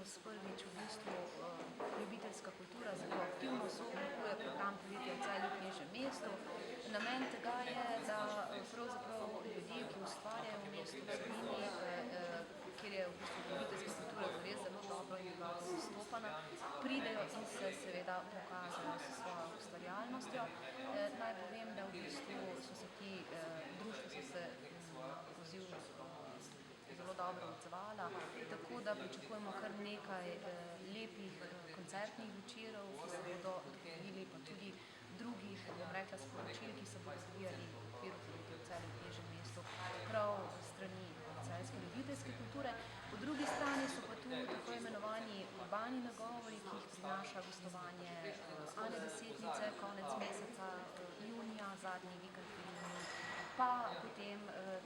letos prvič v bistvu ljubiteljska kultura zelo aktivno sooblikuje program Poletja v Celju v Knežjem mestu. Namen tega je, da pravzaprav ljudje, ki ustvarjajo v mestu v Sloveniji, kjer je v bistvu ljubiteljska kultura res zelo dobro in bogato zastopana, pridejo in se seveda pokažejo s svojo ustvarjalnostjo. Naj povem, da v bistvu so se ti društva poziv zelo dobro odzvala, tako da pričakujemo kar nekaj lepih koncertnih večerov, ki se bodo odvijali, pa tudi drugih, sporočil, ki se bodo odvijali v okviru Poletja v Celju v Knežjem mestu, prav strani celjske ljubiteljske kulture. Po drugi strani so pa tu tako imenovani urbani nagovori, ki jih prinaša gostovanje Ane Desetnice konec meseca junija, zadnji vikend v juniju, pa potem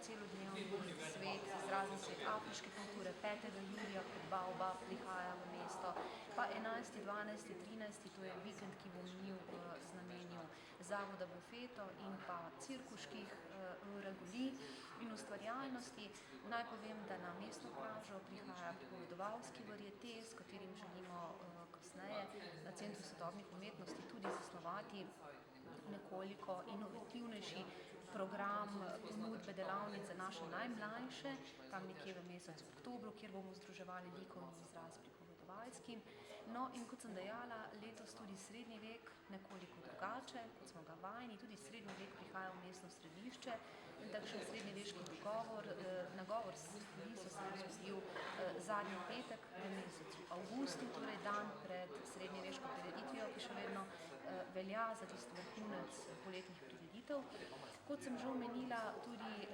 celodnevni svet, izrazni svet afriške kulture 5. julija, ko Baobab prihaja v mesto, pa 11., 12., 13., to je vikend, ki bo minil v znamenju Zavoda Bufeto in pa cirkuških reguli in ustvarjalnosti. Naj povem, da na mestno plažo prihaja pripovedovalski varieté, s katerim želimo kasneje na Centru sodobnih umetnosti tudi zasnovati nekoliko inovativnejši program ponudbe delavnic za naše najmlajše, tam nekje v mesecu oktobru, kjer bomo združevali likovni izraz pripovedovalskim. No, in kot sem dejala, letos tudi srednji vek nekoliko drugače, kot smo ga vajeni, tudi srednji vek prihaja v mestno središče in takšen srednjeveški nagovor se zgodil zadnji petek v mesecu avgustu, torej dan pred srednjeveško prireditvijo, ki še vedno velja za tisto vrhunec poletnih prireditev. Kot sem že omenila, tudi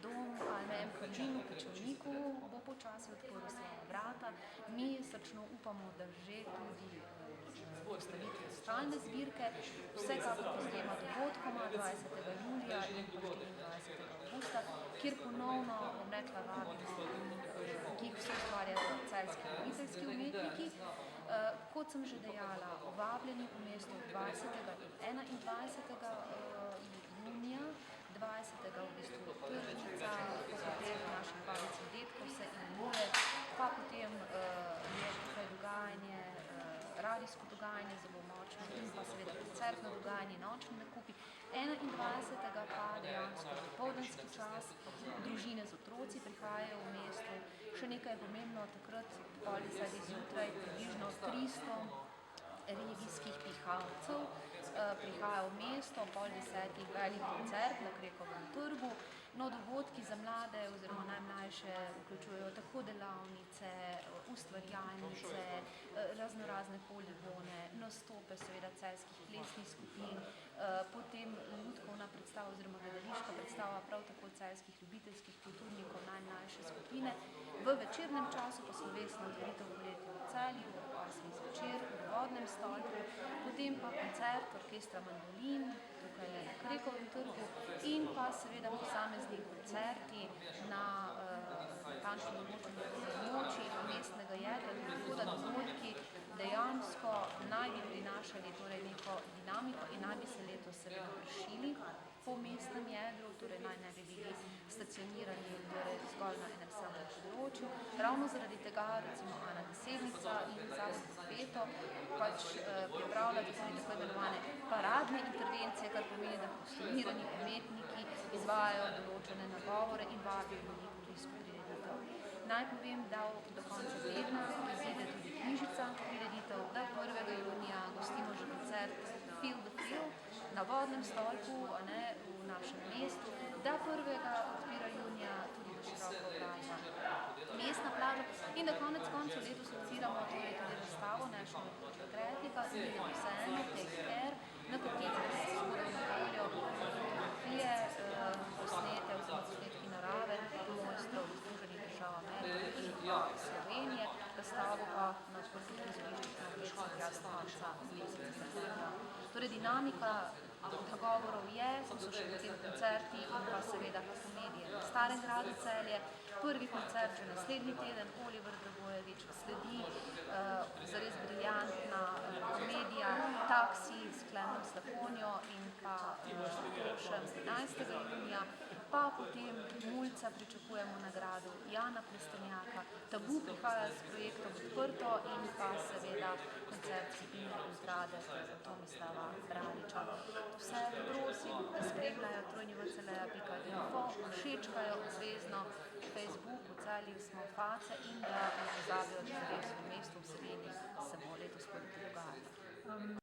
dom Alme M. Kardžin v Pečovniku bo počasi odprl svoja vrata. Mi srčno upamo, da že tudi postavitve stalne zbirke, vsekakor pa z dvema dogodkoma 20. julija in 24. avgusta, kjer ponovno, vabimo, ki jih vse ustvarjajo celjski ljubiteljski umetniki. Kot sem že dejala, vabljeni v mestu 20. in 21. junija, 20. v bistvu tržnica, potem naših babic in dedkov se imenuje, pa potem je tukaj dogajanje, radijsko dogajanje zelo močno in pa seveda koncertno dogajanje, nočni nakupi. 21. pa dejansko popoldanski čas, družine z otroci prihajajo v mesto. Še nekaj je pomembno, takrat pol 10. zjutraj približno 300 regijskih pihalcev prihaja v mesto, pol 10. velik koncert na Krekovem trgu. No, dogodki za mlade oziroma najmlajše vključujejo tako delavnice, ustvarjalnice, raznorazne poligone, nastope seveda celjskih plesnih skupin, potem lutkovna predstava oziroma gledališka predstava prav tako celjskih ljubiteljskih kulturnikov najmlajše skupine. V večernem času pa slovesna otvoritev Poletja v Celju, 8. zvečer v Vodnem stolpu, potem pa koncert orkestra Mandolin, tukaj je na Krekovem trgu, in pa seveda posamezni koncerti na natančno določenih območjih mestnega jedra, tako da dogodki dejansko naj bi prinašali neko dinamiko in naj bi se letos seveda vršili po mestnem jedru, torej naj ne bi bili stacionirani zgolj na enem samem področju. Ravno zaradi tega recimo Ana Desetnica in Zavod Bufeto pripravljate tudi tako imenovane paradne intervencije, kar pomeni, da kostumiranih umetniki izvajajo določene nagovore in vabijo ljudi v obisko prireditev. Naj povem, da do konca tedna izide tudi knjižica prireditev, da 1. junija gostimo že koncert Feel the Feel na Vodnem stolpu v našem mestu, da 1. odpira junija tudi do široko obraza mestna plaža in da konec koncev letos odpiramo tudi razstavo National Creative in je vseeno Take Care, na kateri se bodo na voljo fotografije, posnete oziroma posnetki narave, mojstrov Združenih držav Amerike in Slovenije, razstavo pa na odprtih prizoriščih na Vrških konca meseca septembra. Torej dinamika dogovorov je, ko so še potem koncerti in pa seveda komedije na Starem gradu Celje. Prvi koncert že naslednji teden, Oliver Dragojevič, sledi zares briljantna komedija Taksi s Klemom Slakonjo in pa Tošem 11. junija. pa potem Mulca pričakujemo nagrado, Jana Plestenjaka, Tabu prihaja s projektom Odprto in pa seveda koncert skupine Ultrade Tomislava Braliča. Vse prosim, da spremljajo trojnivceleja.info, všečkajo obvezno Facebook, v Celju smo Face in da ne pozabijo, da se res v mestu v Sloveniji se bo letos proti dogajati.